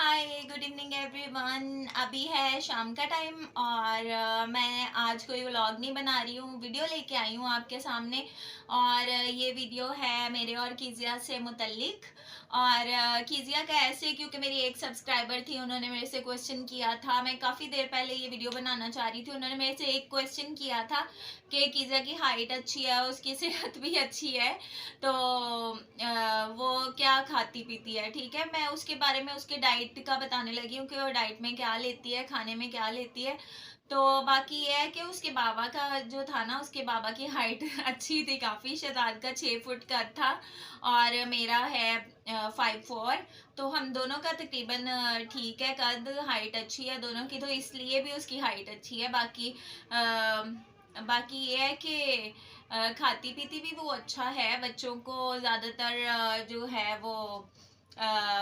हाय, good evening everyone. अभी है शाम का टाइम और मैं आज कोई व्लॉग नहीं बना रही हूँ, वीडियो लेके आई हूँ आपके सामने। और ये वीडियो है मेरे और कीजिया से मुतल्लिक। और कीजिया का ऐसे क्योंकि मेरी एक सब्सक्राइबर थी, उन्होंने मेरे से क्वेश्चन किया था। मैं काफ़ी देर पहले ये वीडियो बनाना चाह रही थी। उन्होंने मेरे से एक क्वेश्चन किया था कि कीजिया की हाइट अच्छी है, उसकी सेहत भी अच्छी है, तो वो क्या खाती पीती है। ठीक है, मैं उसके बारे में उसके डाइट का बताने लगी हूँ कि वो डाइट में क्या लेती है, खाने में क्या लेती है। तो बाकी ये है कि उसके बाबा का जो था ना, उसके बाबा की हाइट अच्छी थी काफ़ी। शहजाद का 6 फुट का था और मेरा है 5'4". तो हम दोनों का तकरीबन ठीक है, कद हाइट अच्छी है दोनों की, तो इसलिए भी उसकी हाइट अच्छी है। बाकी ये है कि खाती पीती भी वो अच्छा है। बच्चों को ज़्यादातर जो है वो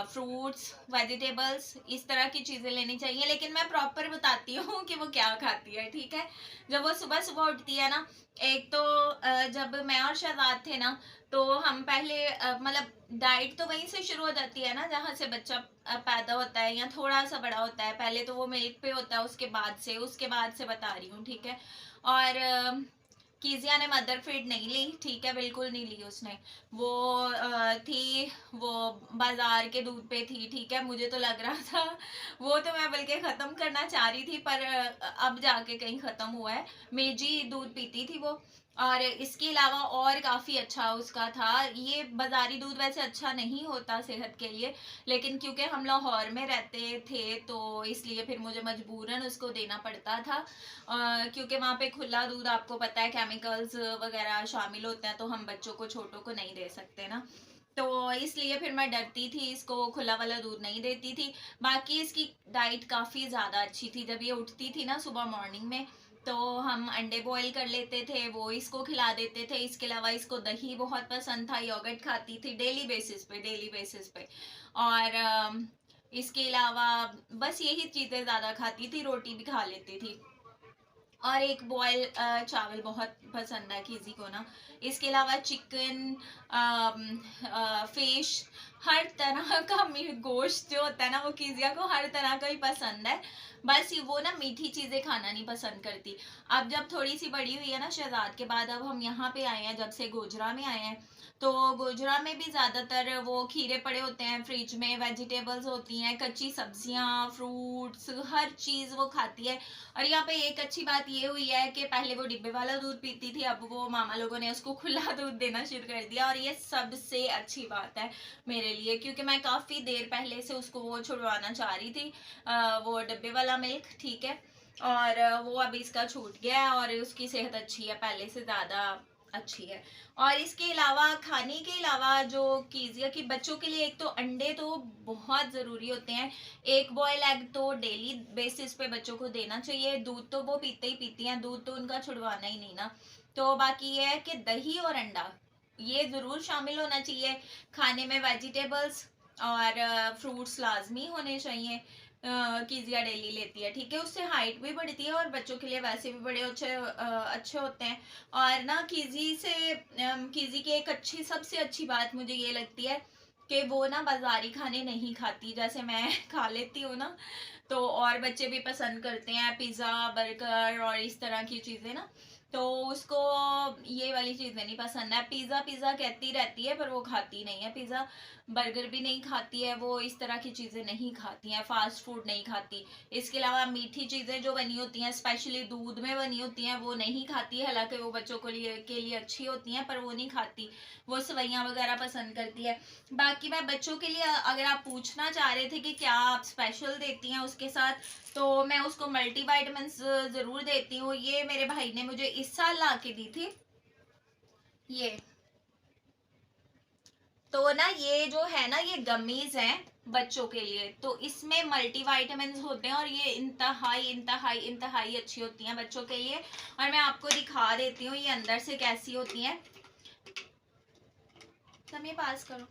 फ्रूट्स, वेजिटेबल्स, इस तरह की चीज़ें लेनी चाहिए। लेकिन मैं प्रॉपर बताती हूँ कि वो क्या खाती है। ठीक है, जब वो सुबह सुबह उठती है ना, एक तो जब मैं और शहजाद थे ना, तो हम पहले मतलब डाइट तो वहीं से शुरू हो जाती है ना जहाँ से बच्चा पैदा होता है या थोड़ा सा बड़ा होता है। पहले तो वो मिल्क पे होता है, उसके बाद से बता रही हूँ। ठीक है, और कीजिया ने मदर फीड नहीं ली। ठीक है, बिल्कुल नहीं ली उसने। वो थी, वो बाजार के दूध पे थी। ठीक है, मुझे तो लग रहा था वो तो मैं बल्कि ख़त्म करना चाह रही थी, पर अब जाके कहीं ख़त्म हुआ है। मेजी दूध पीती थी वो। और इसके अलावा और काफ़ी अच्छा उसका था। ये बाज़ारी दूध वैसे अच्छा नहीं होता सेहत के लिए, लेकिन क्योंकि हम लाहौर में रहते थे तो इसलिए फिर मुझे मजबूरन उसको देना पड़ता था। क्योंकि वहाँ पे खुला दूध, आपको पता है, केमिकल्स वगैरह शामिल होते हैं, तो हम बच्चों को, छोटों को नहीं दे सकते ना। तो इसलिए फिर मैं डरती थी, इसको खुला वाला दूध नहीं देती थी। बाकी इसकी डाइट काफ़ी ज़्यादा अच्छी थी। जब ये उठती थी ना सुबह मॉर्निंग में, तो हम अंडे बॉईल कर लेते थे, वो इसको खिला देते थे। इसके अलावा इसको दही बहुत पसंद था, योगर्ट खाती थी डेली बेसिस पे। और इसके अलावा बस यही चीज़ें ज़्यादा खाती थी, रोटी भी खा लेती थी। और एक बॉयल चावल बहुत पसंद है किसी को ना। इसके अलावा चिकन, फिश, हर तरह का गोश्त जो होता है ना, वो कीजिया को हर तरह का ही पसंद है। बस वो ना मीठी चीज़ें खाना नहीं पसंद करती। अब जब थोड़ी सी बड़ी हुई है ना शहजाद के बाद, अब हम यहाँ पे आए हैं, जब से गोजरा में आए हैं, तो गोजरा में भी ज़्यादातर वो खीरे पड़े होते हैं फ्रिज में, वेजिटेबल्स होती हैं, कच्ची सब्जियां, फ्रूट्स, हर चीज़ वो खाती है। और यहाँ पे एक अच्छी बात ये हुई है कि पहले वो डिब्बे वाला दूध पीती थी, अब वो मामा लोगों ने उसको खुला दूध देना शुरू कर दिया। और ये सबसे अच्छी बात है मेरे लिए, क्योंकि मैं काफ़ी देर पहले से उसको वो छुड़वाना चाह रही थी, वो डिब्बे वाला मिल्क। ठीक है, और वो अभी इसका छूट गया है और उसकी सेहत अच्छी है, पहले से ज़्यादा अच्छी है। और इसके अलावा, खाने के अलावा, जो कीजिया की बच्चों के लिए, एक तो अंडे तो बहुत ज़रूरी होते हैं। एक बॉयल एग तो डेली बेसिस पे बच्चों को देना चाहिए। दूध तो वो पीते ही पीती हैं, दूध तो उनका छुड़वाना ही नहीं ना। तो बाकी ये है कि दही और अंडा ये ज़रूर शामिल होना चाहिए खाने में। वेजिटेबल्स और फ्रूट्स लाजमी होने चाहिए। कीजिया डेली लेती है। ठीक है, उससे हाइट भी बढ़ती है और बच्चों के लिए वैसे भी बड़े अच्छे होते हैं। और ना कीजी की एक सबसे अच्छी बात मुझे ये लगती है कि वो ना बाजारी खाने नहीं खाती, जैसे मैं खा लेती हूँ ना। तो और बच्चे भी पसंद करते हैं पिज़्ज़ा, बर्गर और इस तरह की चीज़ें ना। तो उसको ये वाली चीज़ें नहीं पसंद है। पिज़्ज़ा पिज़्ज़ा कहती रहती है पर वो खाती नहीं है पिज़्ज़ा। बर्गर भी नहीं खाती है वो, इस तरह की चीज़ें नहीं खाती हैं, फास्ट फूड नहीं खाती। इसके अलावा मीठी चीज़ें जो बनी होती हैं, स्पेशली दूध में बनी होती हैं, वो नहीं खाती है। हालांकि वो बच्चों के लिए अच्छी होती हैं, पर वो नहीं खाती। वो सेवइयाँ वगैरह पसंद करती है। बाकी मैं बच्चों के लिए, अगर आप पूछना चाह रहे थे कि क्या आप स्पेशल देती हैं उसके साथ, तो मैं उसको मल्टी वाइटामिन ज़रूर देती हूँ। ये मेरे भाई ने मुझे इस साल ला के दी थी ये। तो ना ये जो है ना, ये गमीज हैं बच्चों के लिए, तो इसमें मल्टी वाइटामिन होते हैं और ये इंतहाई इंतहाई इंतहाई अच्छी होती हैं बच्चों के लिए। और मैं आपको दिखा देती हूँ ये अंदर से कैसी होती हैं। समय पास करो,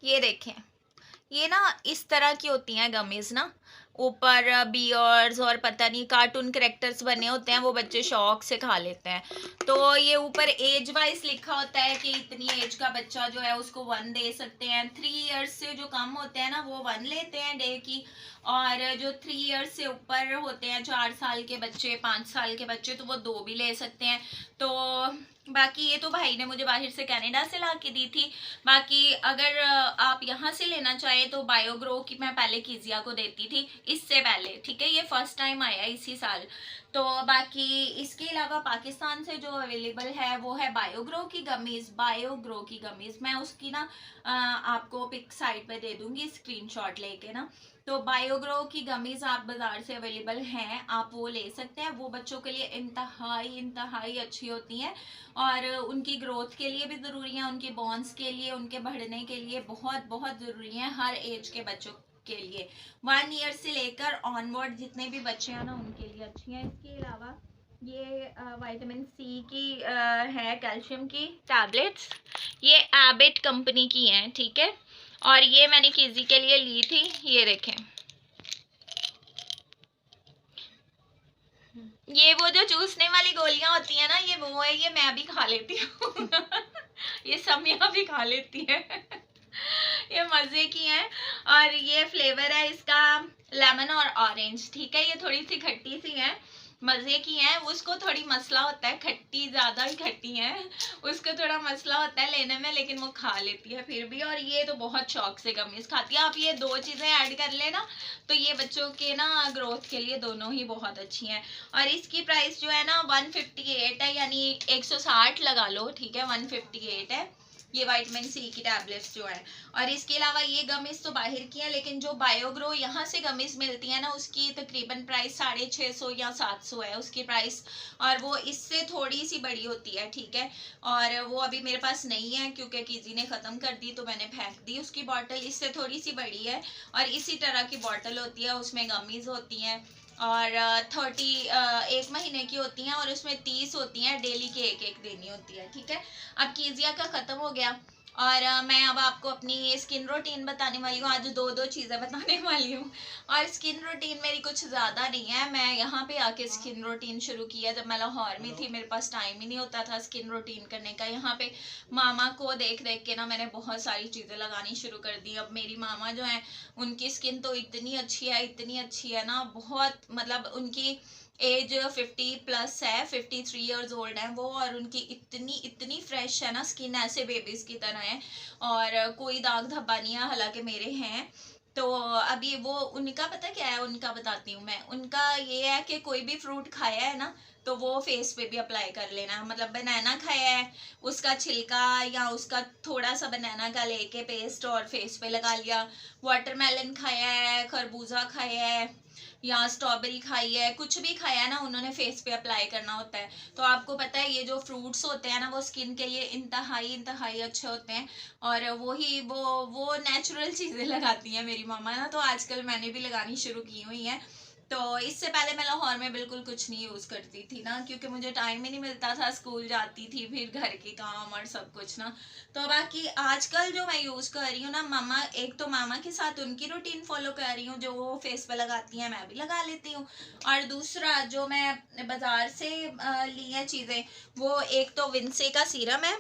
ये देखें, ये ना इस तरह की होती हैं गमीज ना। ऊपर बियर्स और पता नहीं कार्टून कैरेक्टर्स बने होते हैं, वो बच्चे शौक से खा लेते हैं। तो ये ऊपर एज वाइज लिखा होता है कि इतनी एज का बच्चा जो है उसको 1 दे सकते हैं। 3 इयर्स से जो कम होते हैं ना वो 1 लेते हैं डे की, और जो 3 इयर्स से ऊपर होते हैं, 4 साल के बच्चे, 5 साल के बच्चे, तो वो 2 भी ले सकते हैं। तो बाकी ये तो भाई ने मुझे बाहर से कनाडा से ला के दी थी। बाकी अगर आप यहाँ से लेना चाहें तो बायोग्रो की मैं पहले कीजिया को देती थी, इससे पहले, ठीक है, ये फर्स्ट टाइम आया इसी साल। तो बाकी इसके अलावा पाकिस्तान से जो अवेलेबल है वो है बायोग्रो की गमीज। बायोग्रो की गमीज मैं उसकी ना आपको पिक साइड पे दे दूंगी स्क्रीनशॉट लेके ना। तो बायोग्रो की गमीज आप बाजार से अवेलेबल हैं, आप वो ले सकते हैं। वो बच्चों के लिए इंतहाई अच्छी होती हैं, और उनकी ग्रोथ के लिए भी ज़रूरी है, उनके बोन्स के लिए, उनके बढ़ने के लिए बहुत बहुत ज़रूरी है, हर एज के बच्चों के लिए। 1 ईयर से लेकर ऑनवर्ड जितने भी बच्चे हैं ना उनके लिए अच्छी हैं। इसके अलावा ये विटामिन सी की है, कैल्शियम की टैबलेट्स, ये एबिट कंपनी की हैं, ठीक है। और ये मैंने किजी के लिए ली थी, ये देखें, ये वो जो चूसने वाली गोलियां होती है ना, ये वो है, ये मैं भी खा लेती हूँ ये समिया भी खा लेती है ये मजे की है। और ये फ्लेवर है इसका लेमन और ऑरेंज, ठीक है। ये थोड़ी सी खट्टी सी है, मजे की है। उसको थोड़ी मसला होता है, खट्टी ज्यादा ही खट्टी है, उसको थोड़ा मसला होता है लेने में, लेकिन वो खा लेती है फिर भी। और ये तो बहुत शौक से गमीज खाती है। आप ये 2 चीजें ऐड कर लेना तो ये बच्चों के ना ग्रोथ के लिए दोनों ही बहुत अच्छी हैं। और इसकी प्राइस जो है ना 158 है, यानी 160 लगा लो, ठीक है, 158 है ये विटामिन सी की टैबलेट्स जो है। और इसके अलावा ये गमीज तो बाहर की है, लेकिन जो बायोग्रो यहाँ से गमीज मिलती है ना उसकी तकरीबन प्राइस 650 या 700 है उसकी प्राइस, और वो इससे थोड़ी सी बड़ी होती है, ठीक है। और वो अभी मेरे पास नहीं है क्योंकि किसी ने ख़त्म कर दी तो मैंने फेंक दी उसकी बॉटल। इससे थोड़ी सी बड़ी है और इसी तरह की बॉटल होती है, उसमें गमीज होती हैं, और 30 1 महीने की होती हैं, और उसमें 30 होती हैं, डेली की एक एक देनी होती है, ठीक है। अब कीजिया का ख़त्म हो गया, और मैं अब आपको अपनी स्किन रूटीन बताने वाली हूँ। आज 2 चीज़ें बताने वाली हूँ, और स्किन रूटीन मेरी कुछ ज़्यादा नहीं है। मैं यहाँ पे आके स्किन रूटीन शुरू किया जब मैं लाहौर में थी, मेरे पास टाइम ही नहीं होता था स्किन रूटीन करने का। यहाँ पे मामा को देख देख के ना मैंने बहुत सारी चीज़ें लगानी शुरू कर दी। अब मेरी मामा जो है उनकी स्किन तो इतनी अच्छी है, इतनी अच्छी है ना, बहुत, मतलब उनकी एज 50+ है, 53 ईयर्स ओल्ड है वो, और उनकी इतनी इतनी फ्रेश है ना स्किन, ऐसे बेबीज की तरह है, और कोई दाग धब्बा नहीं है, हालांकि मेरे हैं। तो अभी वो उनका पता क्या है, उनका बताती हूँ मैं। उनका ये है कि कोई भी फ्रूट खाया है ना तो वो फेस पे भी अप्लाई कर लेना। मतलब बनाना खाया है, उसका छिलका या उसका थोड़ा सा बनाना का लेके पेस्ट और फेस पे लगा लिया। वाटरमेलन खाया है, खरबूजा खाया है, या स्ट्रॉबेरी खाई है, कुछ भी खाया है ना उन्होंने फेस पे अप्लाई करना होता है। तो आपको पता है ये जो फ्रूट्स होते हैं ना वो स्किन के लिए इंतहाई अच्छे होते हैं, और वो नेचुरल चीज़ें लगाती हैं मेरी मामा ना, तो आजकल मैंने भी लगानी शुरू की हुई है। तो इससे पहले मैं लाहौर में बिल्कुल कुछ नहीं यूज़ करती थी ना, क्योंकि मुझे टाइम ही नहीं मिलता था, स्कूल जाती थी, फिर घर के काम और सब कुछ ना। तो बाकी आजकल जो मैं यूज़ कर रही हूँ ना, मामा, एक तो मामा के साथ उनकी रूटीन फॉलो कर रही हूँ, जो वो फेस पे लगाती हैं मैं भी लगा लेती हूँ। और दूसरा जो मैं बाज़ार से ली है चीज़ें, वो एक तो विंसे का सीरम है,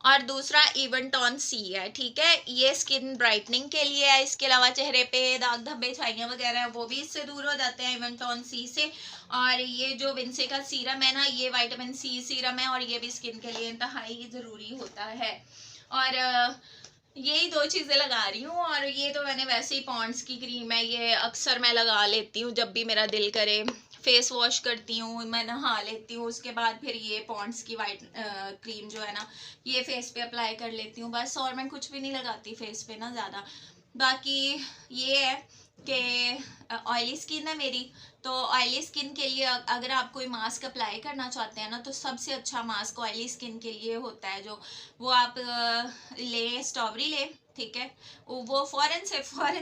और दूसरा इवन टॉन सी है, ठीक है। ये स्किन ब्राइटनिंग के लिए है। इसके अलावा चेहरे पे दाग धब्बे छाइयाँ वगैरह है वो भी इससे दूर हो जाते हैं इवन टॉन सी से। और ये जो विंसे का सीरम है ना, ये विटामिन सी सीरम है, और ये भी स्किन के लिए इंतहाई ज़रूरी होता है। और यही 2 चीज़ें लगा रही हूँ। और ये तो मैंने वैसे ही पॉन्ड्स की क्रीम है, ये अक्सर मैं लगा लेती हूँ जब भी मेरा दिल करे। फेस वॉश करती हूँ, मैं नहा लेती हूँ, उसके बाद फिर ये पॉन्ड्स की वाइट क्रीम जो है ना ये फेस पे अप्लाई कर लेती हूँ बस। और मैं कुछ भी नहीं लगाती फेस पे ना ज़्यादा। बाकी ये है कि ऑयली स्किन है मेरी, तो ऑयली स्किन के लिए अगर आप कोई मास्क अप्लाई करना चाहते हैं ना, तो सबसे अच्छा मास्क ऑयली स्किन के लिए होता है जो, वो आप ले स्ट्रॉबेरी ले, ठीक है, वो फ़ौरन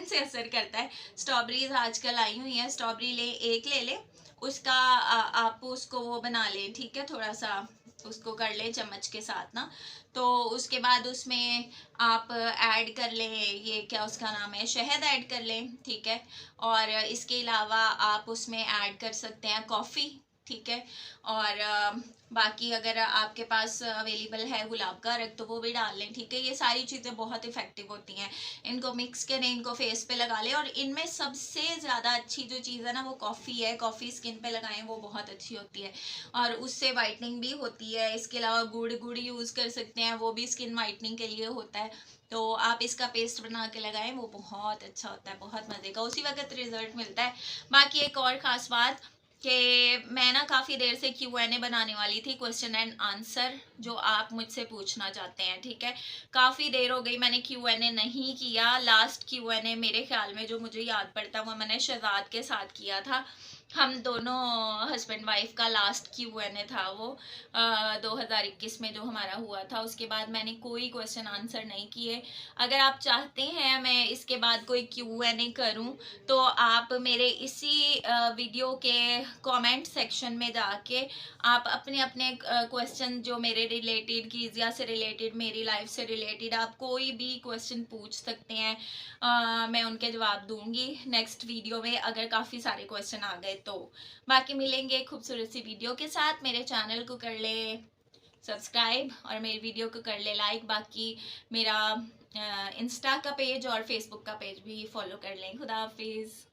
से असर करता है। स्ट्रॉबेरीज आजकल आई हुई हैं, स्ट्रॉबेरी ले, एक ले ले, उसका आप उसको वो बना लें, ठीक है, थोड़ा सा उसको कर लें चम्मच के साथ ना। तो उसके बाद उसमें आप ऐड कर लें, ये क्या उसका नाम है, शहद ऐड कर लें, ठीक है। और इसके अलावा आप उसमें ऐड कर सकते हैं कॉफ़ी, ठीक है। और बाकी अगर आपके पास अवेलेबल है गुलाब का अर्क तो वो भी डाल लें, ठीक है। ये सारी चीज़ें बहुत इफ़ेक्टिव होती हैं। इनको मिक्स करें, इनको फेस पे लगा लें। और इनमें सबसे ज़्यादा अच्छी जो चीज़ है ना वो कॉफ़ी है। कॉफ़ी स्किन पे लगाएं, वो बहुत अच्छी होती है और उससे वाइटनिंग भी होती है। इसके अलावा गुड़ यूज़ कर सकते हैं, वो भी स्किन वाइटनिंग के लिए होता है। तो आप इसका पेस्ट बना के लगाएं, वो बहुत अच्छा होता है, बहुत मज़े का, उसी वक्त रिजल्ट मिलता है। बाकी एक और ख़ास बात कि मैं ना काफ़ी देर से Q&A बनाने वाली थी, क्वेश्चन एंड आंसर, जो आप मुझसे पूछना चाहते हैं, ठीक है। काफ़ी देर हो गई मैंने Q&A नहीं किया। लास्ट Q&A मेरे ख्याल में जो मुझे याद पड़ता वो मैंने शहजाद के साथ किया था। हम दोनों हस्बैंड वाइफ का लास्ट Q&A था वो 2021 में जो हमारा हुआ था। उसके बाद मैंने कोई क्वेश्चन आंसर नहीं किए। अगर आप चाहते हैं मैं इसके बाद कोई Q&A करूं तो आप मेरे इसी वीडियो के कमेंट सेक्शन में जाके आप अपने अपने क्वेश्चन जो मेरे रिलेटेड, कीजिया से रिलेटेड, मेरी लाइफ से रिलेटेड, आप कोई भी क्वेश्चन पूछ सकते हैं। मैं उनके जवाब दूंगी नेक्स्ट वीडियो में, अगर काफ़ी सारे क्वेश्चन आ गए तो। बाकी मिलेंगे खूबसूरत सी वीडियो के साथ। मेरे चैनल को कर ले सब्सक्राइब और मेरी वीडियो को कर ले लाइक। बाकी मेरा इंस्टा का पेज और फेसबुक का पेज भी फॉलो कर लें। खुदा हाफिज़।